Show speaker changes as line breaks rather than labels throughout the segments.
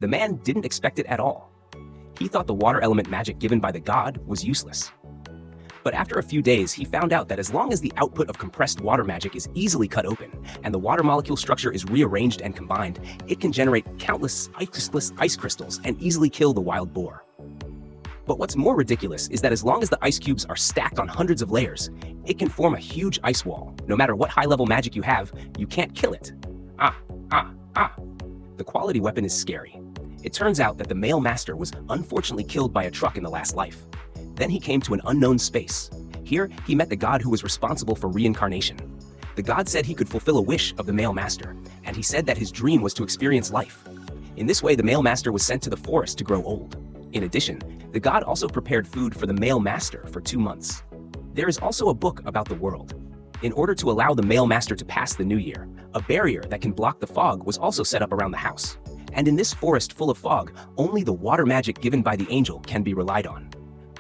The man didn't expect it at all. He thought the water element magic given by the god was useless. But after a few days, he found out that as long as the output of compressed water magic is easily cut open, and the water molecule structure is rearranged and combined, it can generate countless ice crystals and easily kill the wild boar. But what's more ridiculous is that as long as the ice cubes are stacked on hundreds of layers, it can form a huge ice wall. No matter what high-level magic you have, you can't kill it. The quality weapon is scary. It turns out that the male master was unfortunately killed by a truck in the last life. Then he came to an unknown space. Here, he met the god who was responsible for reincarnation. The god said he could fulfill a wish of the male master, and he said that his dream was to experience life. In this way, the male master was sent to the forest to grow old. In addition, the god also prepared food for the male master for 2 months. There is also a book about the world. In order to allow the male master to pass the new year, a barrier that can block the fog was also set up around the house. And in this forest full of fog, only the water magic given by the angel can be relied on.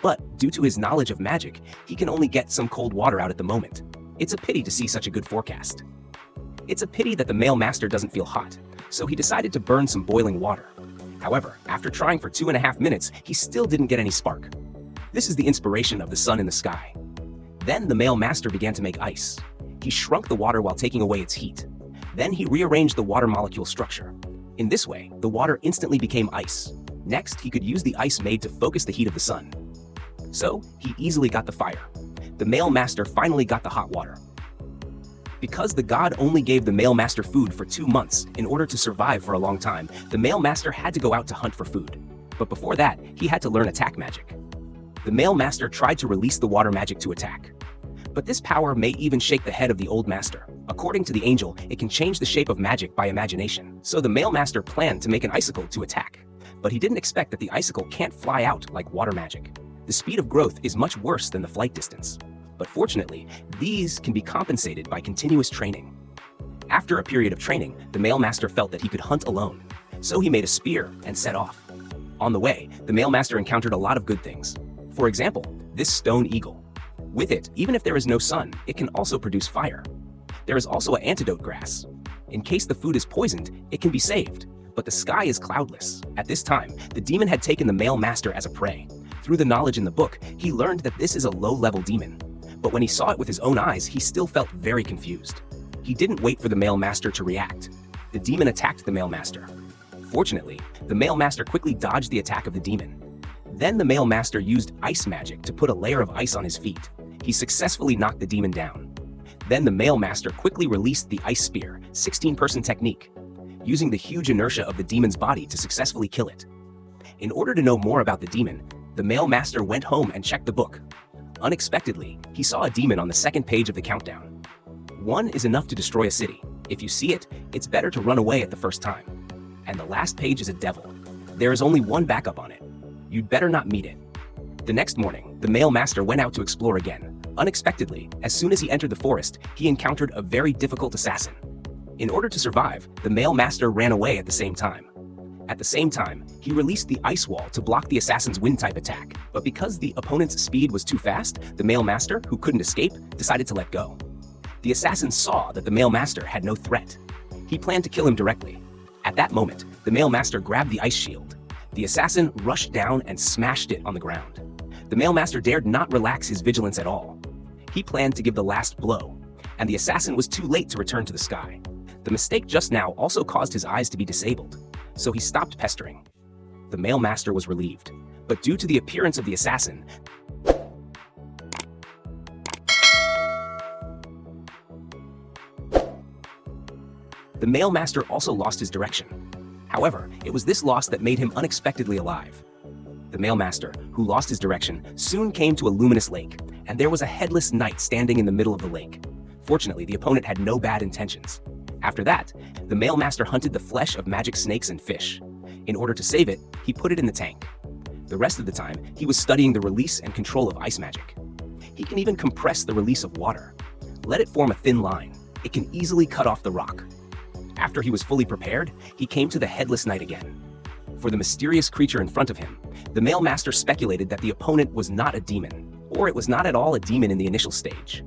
But due to his knowledge of magic, he can only get some cold water out at the moment. It's a pity to see such a good forecast. It's a pity that the male master doesn't feel hot, so he decided to burn some boiling water. However, after trying for 2.5 minutes, he still didn't get any spark. This is the inspiration of the sun in the sky. Then the male master began to make ice. He shrunk the water while taking away its heat. Then he rearranged the water molecule structure. In this way, the water instantly became ice. Next, he could use the ice made to focus the heat of the sun. So, he easily got the fire. The male master finally got the hot water. Because the god only gave the male master food for 2 months in order to survive for a long time, the male master had to go out to hunt for food. But before that, he had to learn attack magic. The male master tried to release the water magic to attack. But this power may even shake the head of the old master. According to the angel, it can change the shape of magic by imagination. So the male master planned to make an icicle to attack. But he didn't expect that the icicle can't fly out like water magic. The speed of growth is much worse than the flight distance. But fortunately, these can be compensated by continuous training. After a period of training, the male master felt that he could hunt alone. So he made a spear and set off. On the way, the male master encountered a lot of good things. For example, this stone eagle. With it, even if there is no sun, it can also produce fire. There is also an antidote grass. In case the food is poisoned, it can be saved. But the sky is cloudless. At this time, the demon had taken the male master as a prey. Through the knowledge in the book, he learned that this is a low-level demon. But when he saw it with his own eyes, he still felt very confused. He didn't wait for the male master to react. The demon attacked the male master. Fortunately, the male master quickly dodged the attack of the demon. Then the male master used ice magic to put a layer of ice on his feet. He successfully knocked the demon down. Then the male master quickly released the ice spear, 16-person technique, using the huge inertia of the demon's body to successfully kill it. In order to know more about the demon, the male master went home and checked the book. Unexpectedly, he saw a demon on the 2nd page of the countdown. 1 is enough to destroy a city. If you see it, it's better to run away at the first time. And the last page is a devil. There is only 1 backup on it. You'd better not meet it. The next morning, the male master went out to explore again. Unexpectedly, as soon as he entered the forest, he encountered a very difficult assassin. In order to survive, the male master ran away at the same time. At the same time, he released the ice wall to block the assassin's wind-type attack. But because the opponent's speed was too fast, the male master, who couldn't escape, decided to let go. The assassin saw that the male master had no threat. He planned to kill him directly. At that moment, the male master grabbed the ice shield. The assassin rushed down and smashed it on the ground. The male master dared not relax his vigilance at all. He planned to give the last blow, and the assassin was too late to return to the sky. The mistake just now also caused his eyes to be disabled, so he stopped pestering. The male master was relieved, but due to the appearance of the assassin, the male master also lost his direction. However, it was this loss that made him unexpectedly alive. The male master, who lost his direction, soon came to a luminous lake, and there was a headless knight standing in the middle of the lake. Fortunately, the opponent had no bad intentions. After that, the male master hunted the flesh of magic snakes and fish. In order to save it, he put it in the tank. The rest of the time, he was studying the release and control of ice magic. He can even compress the release of water. Let it form a thin line. It can easily cut off the rock. After he was fully prepared, he came to the headless knight again. For the mysterious creature in front of him, the male master speculated that the opponent was not a demon, or it was not at all a demon in the initial stage.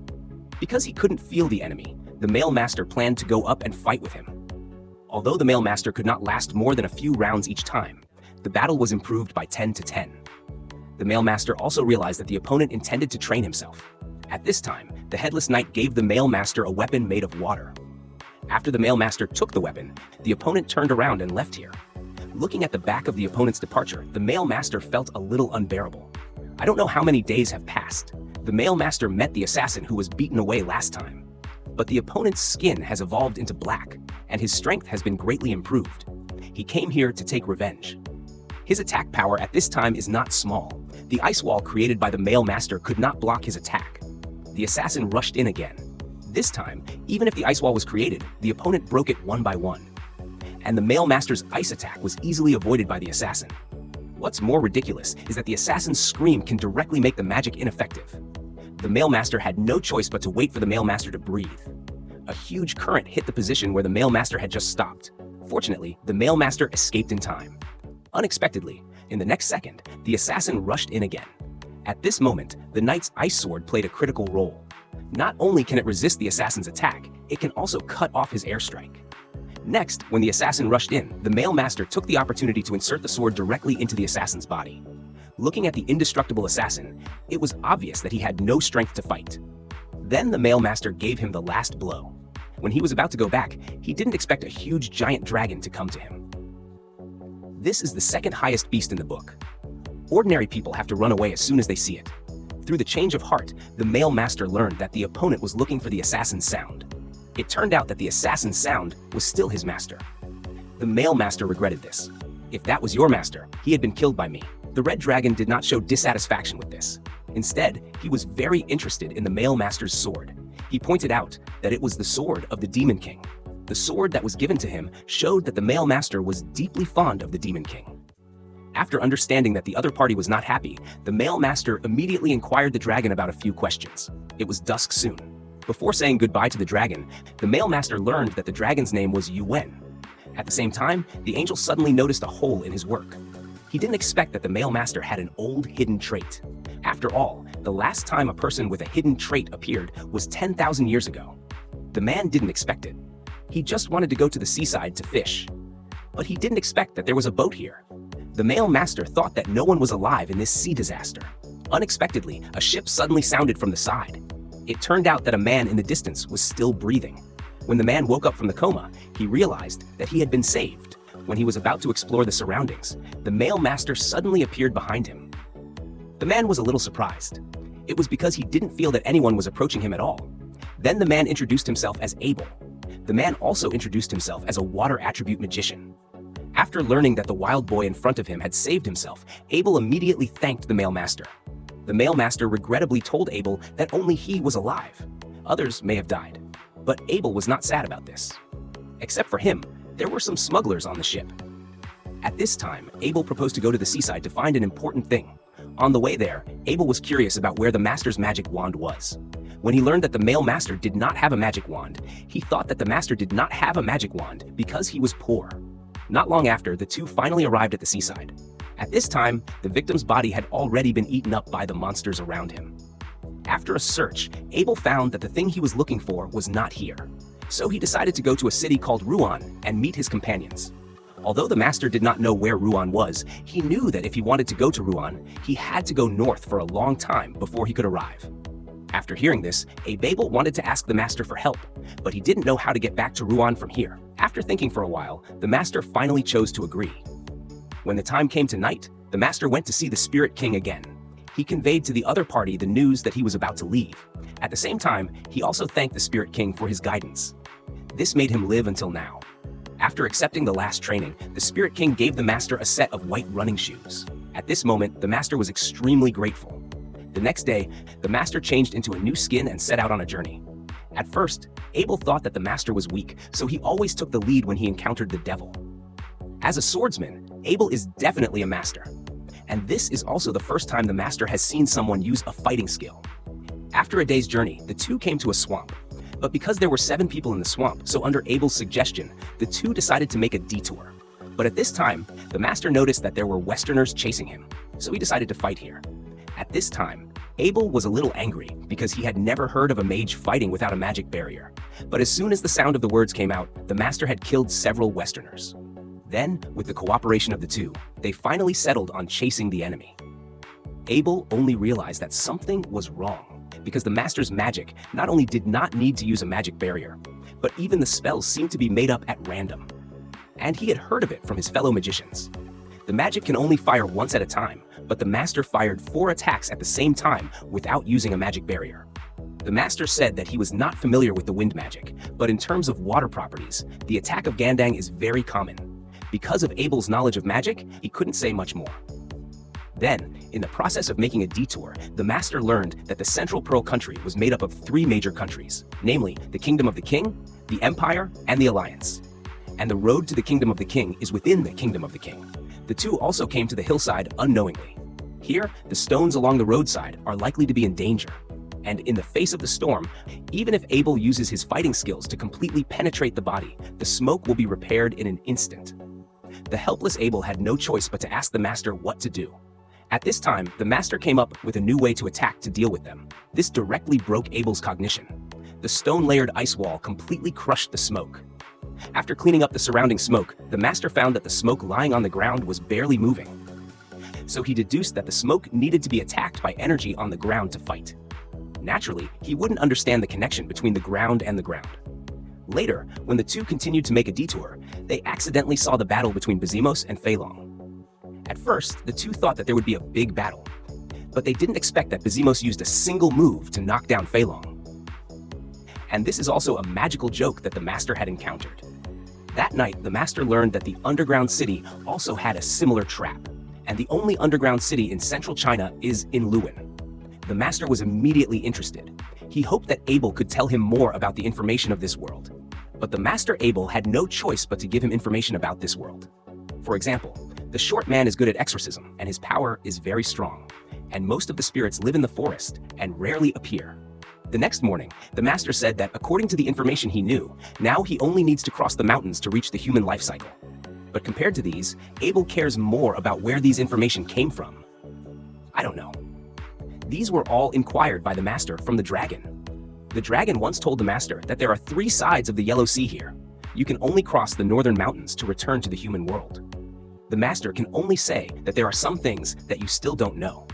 Because he couldn't feel the enemy, the male master planned to go up and fight with him. Although the male master could not last more than a few rounds each time, the battle was improved by 10 to 10. The male master also realized that the opponent intended to train himself. At this time, the headless knight gave the male master a weapon made of water. After the male master took the weapon, the opponent turned around and left here. Looking at the back of the opponent's departure, the male master felt a little unbearable. I don't know how many days have passed. The male master met the assassin who was beaten away last time. But the opponent's skin has evolved into black, and his strength has been greatly improved. He came here to take revenge. His attack power at this time is not small. The ice wall created by the male master could not block his attack. The assassin rushed in again. This time, even if the ice wall was created, the opponent broke it one by one. And the male master's ice attack was easily avoided by the assassin. What's more ridiculous is that the assassin's scream can directly make the magic ineffective. The male master had no choice but to wait for the male master to breathe. A huge current hit the position where the male master had just stopped. Fortunately, the male master escaped in time. Unexpectedly, in the next second, the assassin rushed in again. At this moment, the knight's ice sword played a critical role. Not only can it resist the assassin's attack, it can also cut off his airstrike. Next, when the assassin rushed in, the male master took the opportunity to insert the sword directly into the assassin's body. Looking at the indestructible assassin, it was obvious that he had no strength to fight. Then the male master gave him the last blow. When he was about to go back, he didn't expect a huge giant dragon to come to him. This is the second highest beast in the book. Ordinary people have to run away as soon as they see it. Through the change of heart, the male master learned that the opponent was looking for the assassin's sound. It turned out that the assassin's sound was still his master. The male master regretted this. If that was your master, he had been killed by me. The red dragon did not show dissatisfaction with this. Instead, he was very interested in the male master's sword. He pointed out that it was the sword of the Demon King. The sword that was given to him showed that the male master was deeply fond of the Demon King. After understanding that the other party was not happy, the male master immediately inquired the dragon about a few questions. It was dusk soon. Before saying goodbye to the dragon, the male master learned that the dragon's name was Yuen. At the same time, the angel suddenly noticed a hole in his work. He didn't expect that the male master had an old hidden trait. After all, the last time a person with a hidden trait appeared was 10,000 years ago. The man didn't expect it. He just wanted to go to the seaside to fish. But he didn't expect that there was a boat here. The male master thought that no one was alive in this sea disaster. Unexpectedly, a ship suddenly sounded from the side. It turned out that a man in the distance was still breathing. When the man woke up from the coma, he realized that he had been saved. When he was about to explore the surroundings, the male master suddenly appeared behind him. The man was a little surprised. It was because he didn't feel that anyone was approaching him at all. Then the man introduced himself as Abel. The man also introduced himself as a water attribute magician. After learning that the wild boy in front of him had saved himself, Abel immediately thanked the male master. The male master regrettably told Abel that only he was alive. Others may have died. But Abel was not sad about this. Except for him, there were some smugglers on the ship. At this time, Abel proposed to go to the seaside to find an important thing. On the way there, Abel was curious about where the master's magic wand was. When he learned that the male master did not have a magic wand, he thought that the master did not have a magic wand because he was poor. Not long after, the two finally arrived at the seaside. At this time, the victim's body had already been eaten up by the monsters around him. After a search, Abel found that the thing he was looking for was not here. So he decided to go to a city called Ruan and meet his companions. Although the master did not know where Ruan was, he knew that if he wanted to go to Ruan, he had to go north for a long time before he could arrive. After hearing this, Abel wanted to ask the master for help, but he didn't know how to get back to Ruan from here. After thinking for a while, the master finally chose to agree. When the time came to night, the master went to see the Spirit King again. He conveyed to the other party the news that he was about to leave. At the same time, he also thanked the Spirit King for his guidance. This made him live until now. After accepting the last training, the Spirit King gave the master a set of white running shoes. At this moment, the master was extremely grateful. The next day, the master changed into a new skin and set out on a journey. At first, Abel thought that the master was weak, so he always took the lead when he encountered the devil. As a swordsman, Abel is definitely a master. And this is also the first time the master has seen someone use a fighting skill. After a day's journey, the two came to a swamp. But because there were 7 people in the swamp, so under Abel's suggestion, the two decided to make a detour. But at this time, the master noticed that there were Westerners chasing him, so he decided to fight here. At this time, Abel was a little angry because he had never heard of a mage fighting without a magic barrier. But as soon as the sound of the words came out, the master had killed several Westerners. Then, with the cooperation of the two, they finally settled on chasing the enemy. Abel only realized that something was wrong, because the master's magic not only did not need to use a magic barrier, but even the spells seemed to be made up at random. And he had heard of it from his fellow magicians. The magic can only fire once at a time, but the master fired 4 attacks at the same time without using a magic barrier. The master said that he was not familiar with the wind magic, but in terms of water properties, the attack of Gandang is very common. Because of Abel's knowledge of magic, he couldn't say much more. Then, in the process of making a detour, the master learned that the Central Pearl country was made up of 3 major countries, namely the Kingdom of the King, the Empire, and the Alliance. And the road to the Kingdom of the King is within the Kingdom of the King. The two also came to the hillside unknowingly. Here, the stones along the roadside are likely to be in danger. And in the face of the storm, even if Abel uses his fighting skills to completely penetrate the body, the smoke will be repaired in an instant. The helpless Abel had no choice but to ask the master what to do. At this time, the master came up with a new way to attack to deal with them. This directly broke Abel's cognition. The stone-layered ice wall completely crushed the smoke. After cleaning up the surrounding smoke, the master found that the smoke lying on the ground was barely moving. So he deduced that the smoke needed to be attacked by energy on the ground to fight. Naturally, he wouldn't understand the connection between the ground and the ground. Later, when the two continued to make a detour, they accidentally saw the battle between Bezimos and Feilong. At first, the two thought that there would be a big battle, but they didn't expect that Bezimos used a single move to knock down Feilong. And this is also a magical joke that the master had encountered. That night, the master learned that the underground city also had a similar trap, and the only underground city in central China is in Luan. The master was immediately interested. He hoped that Abel could tell him more about the information of this world. But the master Abel had no choice but to give him information about this world. For example, the short man is good at exorcism, and his power is very strong. And most of the spirits live in the forest and rarely appear. The next morning, the master said that according to the information he knew, now he only needs to cross the mountains to reach the human life cycle. But compared to these, Abel cares more about where these information came from. I don't know. These were all inquired by the master from the dragon. The dragon once told the master that there are 3 sides of the Yellow Sea here. You can only cross the northern mountains to return to the human world. The master can only say that there are some things that you still don't know.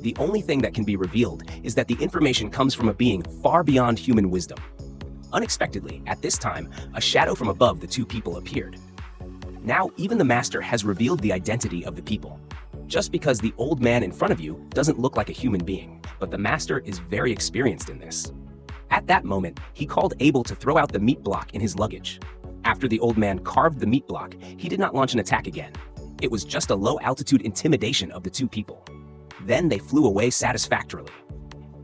The only thing that can be revealed is that the information comes from a being far beyond human wisdom. Unexpectedly, at this time, a shadow from above the two people appeared. Now, even the master has revealed the identity of the people. Just because the old man in front of you doesn't look like a human being, but the master is very experienced in this. At that moment, he called Abel to throw out the meat block in his luggage. After the old man carved the meat block, he did not launch an attack again. It was just a low-altitude intimidation of the two people. Then they flew away satisfactorily.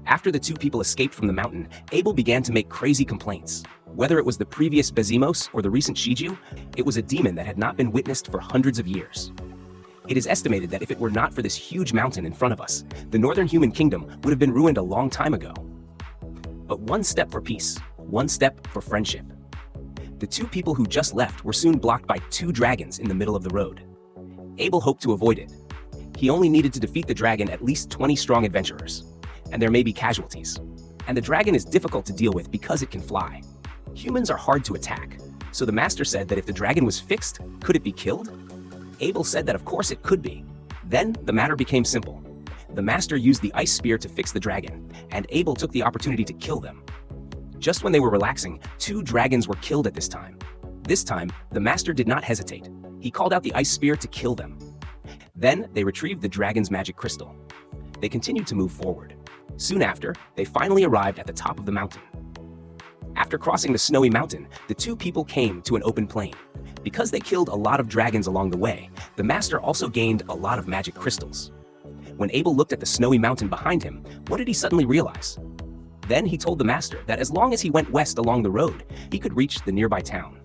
After the two people escaped from the mountain, Abel began to make crazy complaints. Whether it was the previous Bezimos or the recent Shiju, it was a demon that had not been witnessed for hundreds of years. It is estimated that if it were not for this huge mountain in front of us, the northern human kingdom would have been ruined a long time ago. But one step for peace, one step for friendship. The two people who just left were soon blocked by 2 dragons in the middle of the road. Abel hoped to avoid it. He only needed to defeat the dragon at least 20 strong adventurers, and there may be casualties. And the dragon is difficult to deal with because it can fly. Humans are hard to attack, so the master said that if the dragon was fixed, could it be killed? Abel said that of course it could be. Then the matter became simple. The master used the ice spear to fix the dragon, and Abel took the opportunity to kill them. Just when they were relaxing, 2 dragons were killed at this time. This time, the master did not hesitate. He called out the ice spear to kill them. Then they retrieved the dragon's magic crystal. They continued to move forward. Soon after, they finally arrived at the top of the mountain. After crossing the snowy mountain, the two people came to an open plain. Because they killed a lot of dragons along the way, the master also gained a lot of magic crystals. When Abel looked at the snowy mountain behind him, what did he suddenly realize? Then he told the master that as long as he went west along the road, he could reach the nearby town.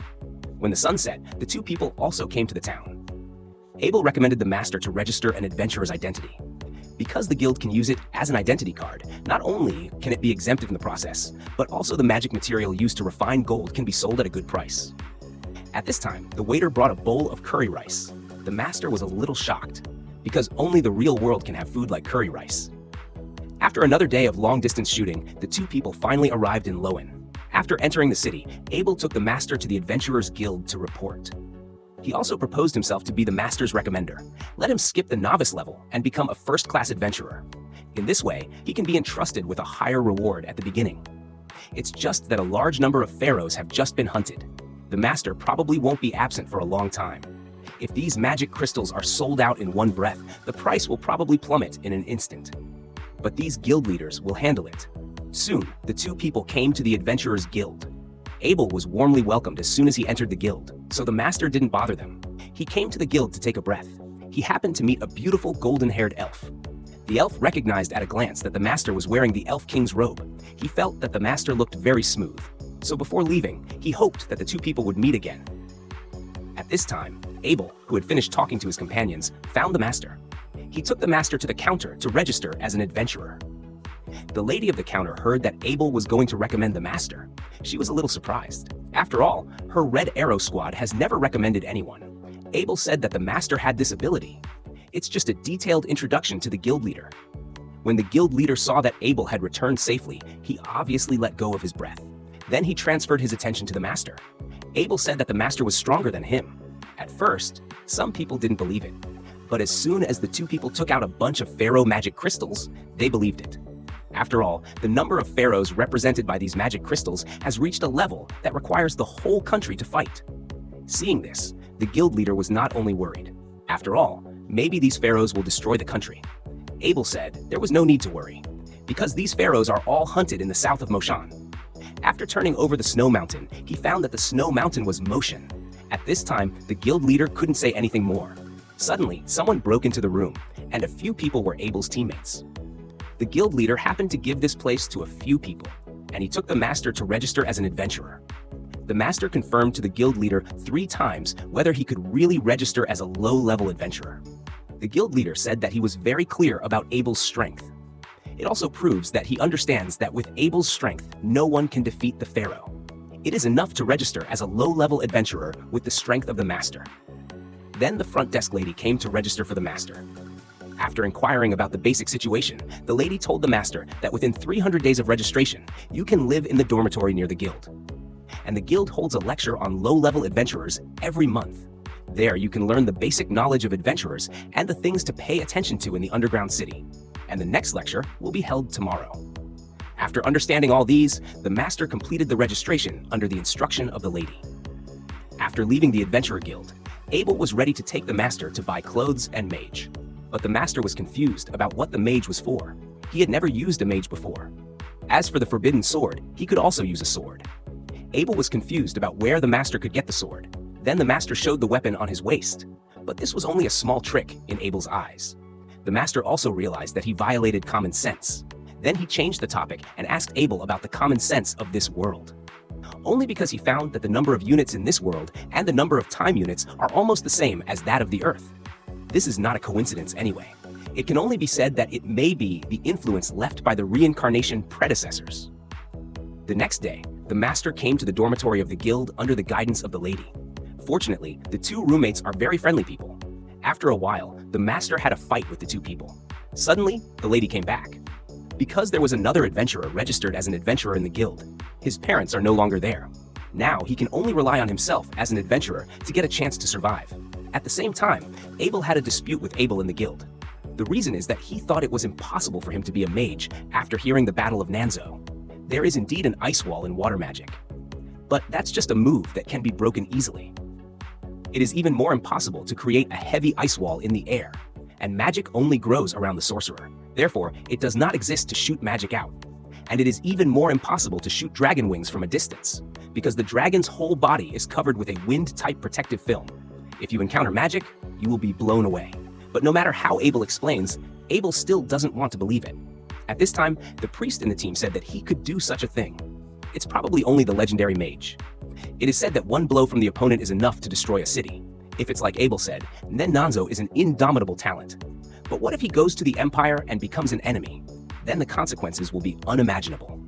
When the sun set, the two people also came to the town. Abel recommended the master to register an adventurer's identity. Because the guild can use it as an identity card, not only can it be exempted from the process, but also the magic material used to refine gold can be sold at a good price. At this time, the waiter brought a bowl of curry rice. The master was a little shocked, because only the real world can have food like curry rice. After another day of long-distance shooting, the two people finally arrived in Lowen. After entering the city, Abel took the master to the Adventurers Guild to report. He also proposed himself to be the master's recommender. Let him skip the novice level and become a first-class adventurer. In this way, he can be entrusted with a higher reward at the beginning. It's just that a large number of pharaohs have just been hunted. The master probably won't be absent for a long time. If these magic crystals are sold out in one breath, the price will probably plummet in an instant. But these guild leaders will handle it. Soon, the two people came to the Adventurers Guild. Abel was warmly welcomed as soon as he entered the guild, so the master didn't bother them. He came to the guild to take a breath. He happened to meet a beautiful golden-haired elf. The elf recognized at a glance that the master was wearing the Elf King's robe. He felt that the master looked very smooth. So before leaving, he hoped that the two people would meet again. At this time, Abel, who had finished talking to his companions, found the master. He took the master to the counter to register as an adventurer. The lady of the counter heard that Abel was going to recommend the master. She was a little surprised. After all, her Red Arrow squad has never recommended anyone. Abel said that the master had this ability. It's just a detailed introduction to the guild leader. When the guild leader saw that Abel had returned safely, he obviously let go of his breath. Then he transferred his attention to the master. Abel said that the master was stronger than him. At first, some people didn't believe it. But as soon as the two people took out a bunch of pharaoh magic crystals, they believed it. After all, the number of pharaohs represented by these magic crystals has reached a level that requires the whole country to fight. Seeing this, the guild leader was not only worried. After all, maybe these pharaohs will destroy the country. Abel said there was no need to worry, because these pharaohs are all hunted in the south of Moshan. After turning over the snow mountain, he found that the snow mountain was motion. At this time, the guild leader couldn't say anything more. Suddenly, someone broke into the room, and a few people were Abel's teammates. The guild leader happened to give this place to a few people, and he took the master to register as an adventurer. The master confirmed to the guild leader 3 times whether he could really register as a low-level adventurer. The guild leader said that he was very clear about Abel's strength. It also proves that he understands that with Abel's strength, no one can defeat the pharaoh. It is enough to register as a low-level adventurer with the strength of the master. Then the front desk lady came to register for the master. After inquiring about the basic situation, the lady told the master that within 300 days of registration, you can live in the dormitory near the guild. And the guild holds a lecture on low-level adventurers every month. There you can learn the basic knowledge of adventurers and the things to pay attention to in the underground city. And the next lecture will be held tomorrow. After understanding all these, the master completed the registration under the instruction of the lady. After leaving the Adventurer Guild, Abel was ready to take the master to buy clothes and mage. But the master was confused about what the mage was for. He had never used a mage before. As for the forbidden sword, he could also use a sword. Abel was confused about where the master could get the sword. Then the master showed the weapon on his waist. But this was only a small trick in Abel's eyes. The master also realized that he violated common sense. Then he changed the topic and asked Abel about the common sense of this world. Only because he found that the number of units in this world and the number of time units are almost the same as that of the Earth. This is not a coincidence anyway. It can only be said that it may be the influence left by the reincarnation predecessors. The next day, the master came to the dormitory of the guild under the guidance of the lady. Fortunately, the 2 roommates are very friendly people. After a while, the master had a fight with the 2 people. Suddenly, the lady came back. Because there was another adventurer registered as an adventurer in the guild, his parents are no longer there. Now he can only rely on himself as an adventurer to get a chance to survive. At the same time, Abel had a dispute with Abel in the guild. The reason is that he thought it was impossible for him to be a mage after hearing the Battle of Nanzo. There is indeed an ice wall in water magic. But that's just a move that can be broken easily. It is even more impossible to create a heavy ice wall in the air, and magic only grows around the sorcerer. Therefore, it does not exist to shoot magic out. And it is even more impossible to shoot dragon wings from a distance, because the dragon's whole body is covered with a wind-type protective film. If you encounter magic, you will be blown away. But no matter how Abel explains, Abel still doesn't want to believe it. At this time, the priest in the team said that he could do such a thing. It's probably only the legendary mage. It is said that one blow from the opponent is enough to destroy a city. If it's like Abel said, then Nanzo is an indomitable talent. But what if he goes to the Empire and becomes an enemy? Then the consequences will be unimaginable.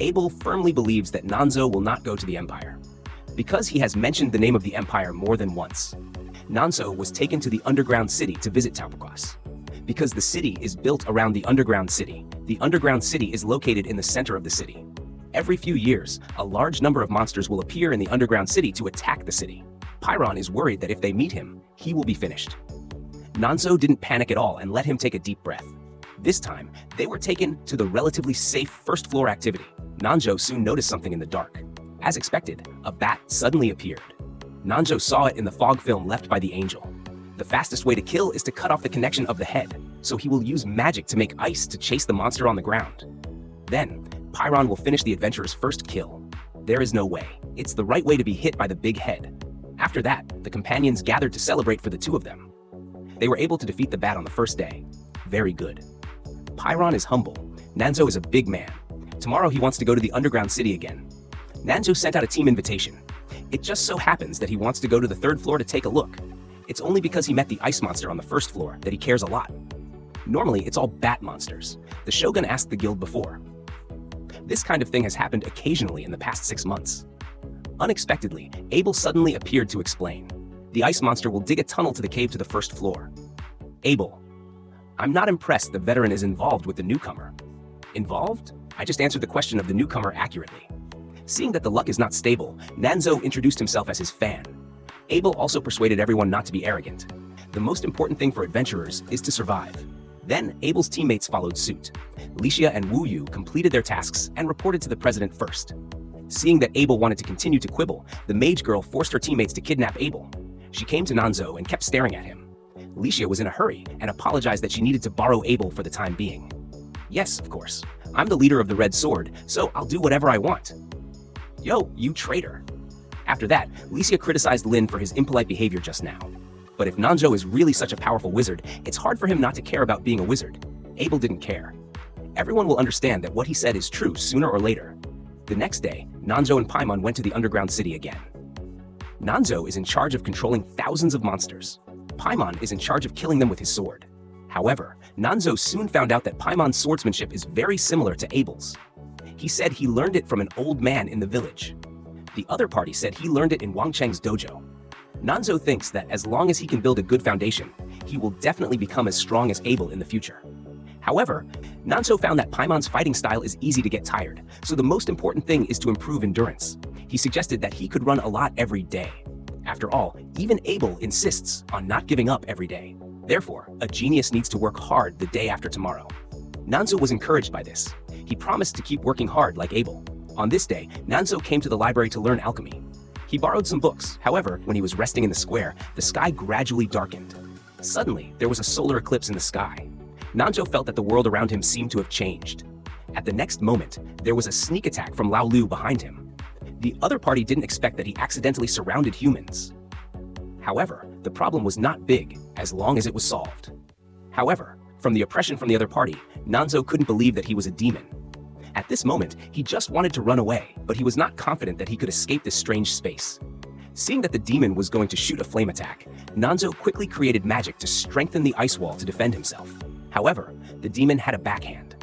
Abel firmly believes that Nanzo will not go to the Empire, because he has mentioned the name of the Empire more than once. Nanzo was taken to the underground city to visit Taupukas. Because the city is built around the underground city. The underground city is located in the center of the city. Every few years, a large number of monsters will appear in the underground city to attack the city. Pyron is worried that if they meet him, he will be finished. Nanzo didn't panic at all and let him take a deep breath. This time, they were taken to the relatively safe first floor activity. Nanzo soon noticed something in the dark. As expected, a bat suddenly appeared. Nanzo saw it in the fog film left by the angel. The fastest way to kill is to cut off the connection of the head, so he will use magic to make ice to chase the monster on the ground. Then, Pyron will finish the adventurer's first kill. There is no way. It's the right way to be hit by the big head. After that, the companions gathered to celebrate for the two of them. They were able to defeat the bat on the first day. Very good. Pyron is humble. Nanzo is a big man. Tomorrow he wants to go to the underground city again. Nanzo sent out a team invitation. It just so happens that he wants to go to the third floor to take a look. It's only because he met the ice monster on the first floor that he cares a lot. Normally, it's all bat monsters. The Shogun asked the guild before. This kind of thing has happened occasionally in the past 6 months. Unexpectedly, Abel suddenly appeared to explain. The ice monster will dig a tunnel to the cave to the first floor. Abel. I'm not impressed the veteran is involved with the newcomer. Involved? I just answered the question of the newcomer accurately. Seeing that the luck is not stable, Nanzo introduced himself as his fan. Abel also persuaded everyone not to be arrogant. The most important thing for adventurers is to survive. Then, Abel's teammates followed suit. Licia and Wu Yu completed their tasks and reported to the president first. Seeing that Abel wanted to continue to quibble, the mage girl forced her teammates to kidnap Abel. She came to Nanzo and kept staring at him. Licia was in a hurry and apologized that she needed to borrow Abel for the time being. Yes, of course. I'm the leader of the Red Sword, so I'll do whatever I want. Yo, you traitor. After that, Licia criticized Lin for his impolite behavior just now. But if Nanzo is really such a powerful wizard, it's hard for him not to care about being a wizard. Abel didn't care. Everyone will understand that what he said is true sooner or later. The next day, Nanzo and Paimon went to the underground city again. Nanzo is in charge of controlling thousands of monsters. Paimon is in charge of killing them with his sword. However, Nanzo soon found out that Paimon's swordsmanship is very similar to Abel's. He said he learned it from an old man in the village. The other party said he learned it in Wang Cheng's dojo. Nanzo thinks that as long as he can build a good foundation, he will definitely become as strong as Abel in the future. However, Nanzo found that Paimon's fighting style is easy to get tired, so the most important thing is to improve endurance. He suggested that he could run a lot every day. After all, even Abel insists on not giving up every day. Therefore, a genius needs to work hard the day after tomorrow. Nanzo was encouraged by this. He promised to keep working hard like Abel. On this day, Nanzo came to the library to learn alchemy. He borrowed some books. However, when he was resting in the square, the sky gradually darkened. Suddenly, there was a solar eclipse in the sky. Nanzo felt that the world around him seemed to have changed. At the next moment, there was a sneak attack from Lao Lu behind him. The other party didn't expect that he accidentally surrounded humans. However, the problem was not big, as long as it was solved. However, from the oppression from the other party, Nanzo couldn't believe that he was a demon. At this moment, he just wanted to run away, but he was not confident that he could escape this strange space. Seeing that the demon was going to shoot a flame attack, Nanzo quickly created magic to strengthen the ice wall to defend himself. However, the demon had a backhand.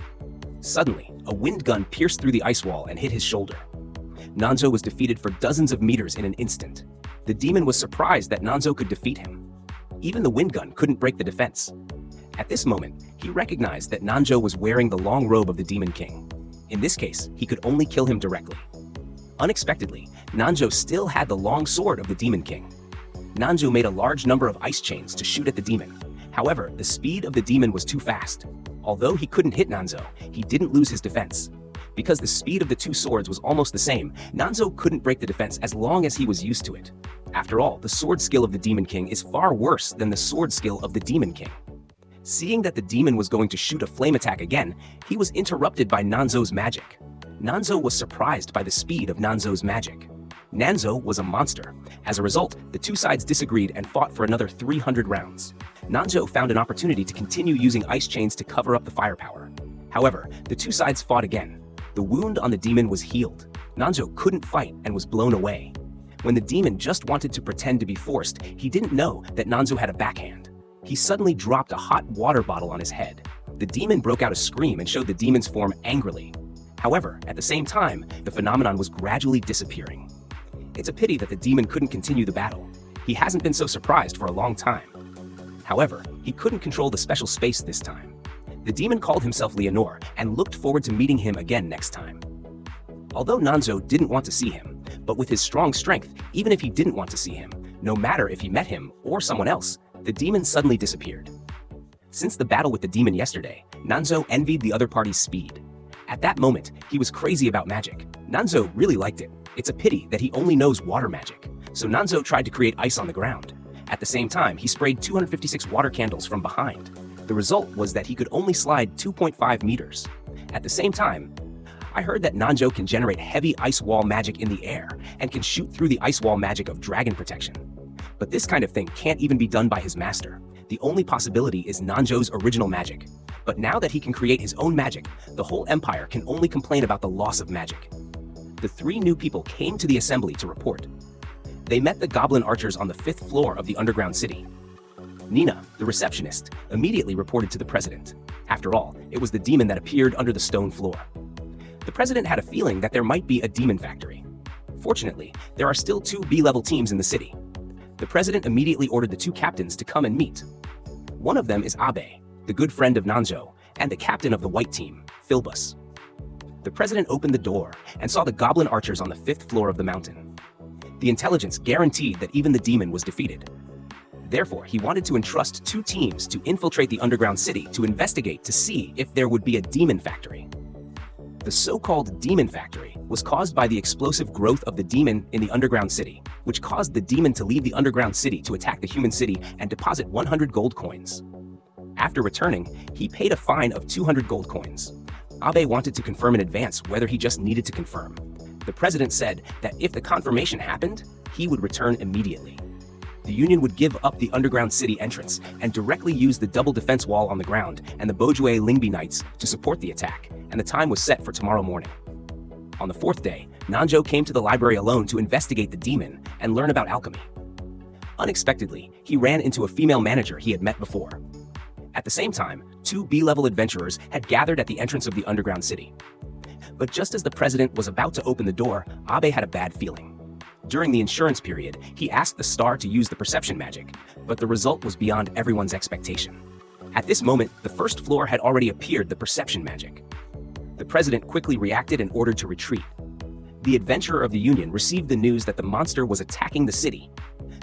Suddenly, a wind gun pierced through the ice wall and hit his shoulder. Nanzo was defeated for dozens of meters in an instant. The demon was surprised that Nanzo could defeat him. Even the wind gun couldn't break the defense. At this moment, he recognized that Nanzo was wearing the long robe of the Demon King. In this case, he could only kill him directly. Unexpectedly, Nanzo still had the long sword of the Demon King. Nanzo made a large number of ice chains to shoot at the demon. However, the speed of the demon was too fast. Although he couldn't hit Nanzo, he didn't lose his defense. Because the speed of the two swords was almost the same, Nanzo couldn't break the defense as long as he was used to it. After all, the sword skill of the Demon King is far worse than the sword skill of the Demon King. Seeing that the demon was going to shoot a flame attack again, he was interrupted by Nanzo's magic. Nanzo was surprised by the speed of Nanzo's magic. Nanzo was a monster. As a result, the two sides disagreed and fought for another 300 rounds. Nanzo found an opportunity to continue using ice chains to cover up the firepower. However, the two sides fought again. The wound on the demon was healed. Nanzo couldn't fight and was blown away. When the demon just wanted to pretend to be forced, he didn't know that Nanzo had a backhand. He suddenly dropped a hot water bottle on his head. The demon broke out a scream and showed the demon's form angrily. However, at the same time, the phenomenon was gradually disappearing. It's a pity that the demon couldn't continue the battle. He hasn't been so surprised for a long time. However, he couldn't control the special space this time. The demon called himself Leonore and looked forward to meeting him again next time. Although Nanzo didn't want to see him, but with his strong strength, even if he didn't want to see him, no matter if he met him or someone else, the demon suddenly disappeared. Since the battle with the demon yesterday, Nanzo envied the other party's speed. At that moment, he was crazy about magic. Nanzo really liked it. It's a pity that he only knows water magic, so Nanzo tried to create ice on the ground. At the same time, he sprayed 256 water candles from behind. The result was that he could only slide 2.5 meters. At the same time, I heard that Nanzo can generate heavy ice wall magic in the air and can shoot through the ice wall magic of dragon protection. But this kind of thing can't even be done by his master. The only possibility is Nanzo's original magic. But now that he can create his own magic, the whole empire can only complain about the loss of magic. The 3 new people came to the assembly to report. They met the goblin archers on the 5th floor of the underground city. Nina, the receptionist, immediately reported to the president. After all, it was the demon that appeared under the stone floor. The president had a feeling that there might be a demon factory. Fortunately, there are still 2 B-level teams in the city. The president immediately ordered the 2 captains to come and meet. One of them is Abe, the good friend of Nanzo, and the captain of the white team, Philbus. The president opened the door and saw the goblin archers on the 5th floor of the mountain. The intelligence guaranteed that even the demon was defeated. Therefore, he wanted to entrust 2 teams to infiltrate the underground city to investigate to see if there would be a demon factory. The so-called demon factory was caused by the explosive growth of the demon in the underground city, which caused the demon to leave the underground city to attack the human city and deposit 100 gold coins. After returning, he paid a fine of 200 gold coins. Abe wanted to confirm in advance whether he just needed to confirm. The president said that if the confirmation happened, he would return immediately. The Union would give up the underground city entrance and directly use the double defense wall on the ground and the Bojue Lingbi Knights to support the attack, and the time was set for tomorrow morning. On the 4th day, Nanzo came to the library alone to investigate the demon and learn about alchemy. Unexpectedly, he ran into a female manager he had met before. At the same time, 2 B-level adventurers had gathered at the entrance of the underground city. But just as the president was about to open the door, Abe had a bad feeling. During the insurance period, he asked the star to use the perception magic, but the result was beyond everyone's expectation. At this moment, the 1st floor had already appeared the perception magic. The president quickly reacted and ordered to retreat. The adventurer of the Union received the news that the monster was attacking the city,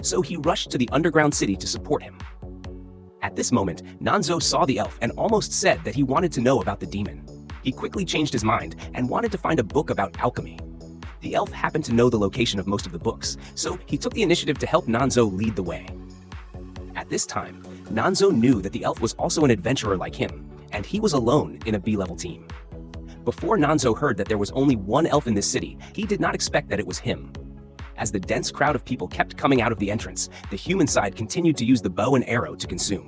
so he rushed to the underground city to support him. At this moment, Nanzo saw the elf and almost said that he wanted to know about the demon. He quickly changed his mind and wanted to find a book about alchemy. The elf happened to know the location of most of the books, so he took the initiative to help Nanzo lead the way. At this time, Nanzo knew that the elf was also an adventurer like him, and he was alone in a B-level team. Before Nanzo heard that there was only one elf in this city, he did not expect that it was him. As the dense crowd of people kept coming out of the entrance, the human side continued to use the bow and arrow to consume.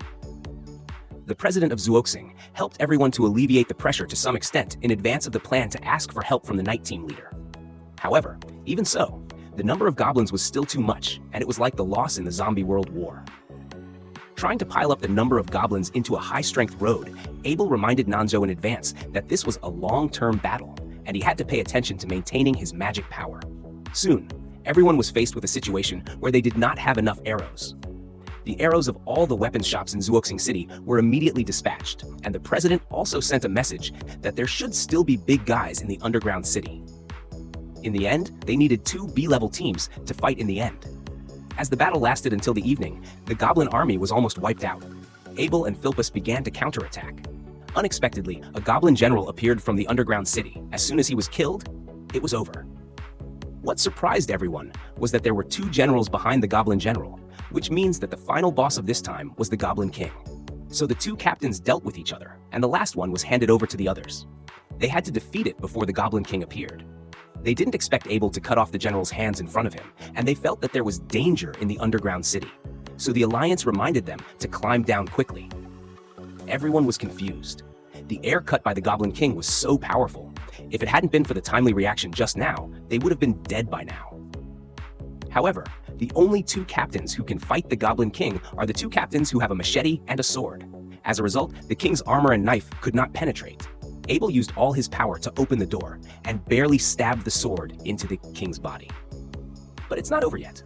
The president of Zuoxing helped everyone to alleviate the pressure to some extent in advance of the plan to ask for help from the night team leader. However, even so, the number of goblins was still too much, and it was like the loss in the Zombie World War. Trying to pile up the number of goblins into a high-strength road, Abel reminded Nanzo in advance that this was a long-term battle, and he had to pay attention to maintaining his magic power. Soon, everyone was faced with a situation where they did not have enough arrows. The arrows of all the weapons shops in Zuoxing City were immediately dispatched, and the president also sent a message that there should still be big guys in the underground city. In the end, they needed 2 B-level teams to fight in the end. As the battle lasted until the evening, the goblin army was almost wiped out. Abel and Philpus began to counterattack. Unexpectedly, a goblin general appeared from the underground city. As soon as he was killed, it was over. What surprised everyone was that there were 2 generals behind the goblin general, which means that the final boss of this time was the Goblin King. So the 2 captains dealt with each other, and the last one was handed over to the others. They had to defeat it before the Goblin King appeared. They didn't expect Abel to cut off the general's hands in front of him, and they felt that there was danger in the underground city. So the Alliance reminded them to climb down quickly. Everyone was confused. The air cut by the Goblin King was so powerful. If it hadn't been for the timely reaction just now, they would have been dead by now. However, the only 2 captains who can fight the Goblin King are the 2 captains who have a machete and a sword. As a result, the king's armor and knife could not penetrate. Abel used all his power to open the door and barely stabbed the sword into the king's body. But it's not over yet.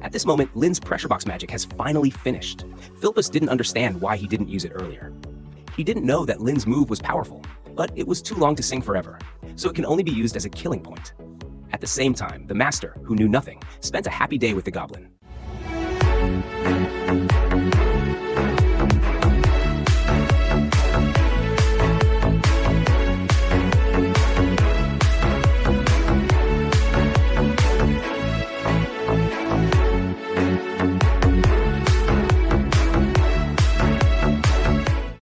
At this moment, Lynn's pressure box magic has finally finished. Philpus didn't understand why he didn't use it earlier. He didn't know that Lynn's move was powerful, but it was too long to sing forever, so it can only be used as a killing point. At the same time, the master, who knew nothing, spent a happy day with the goblin.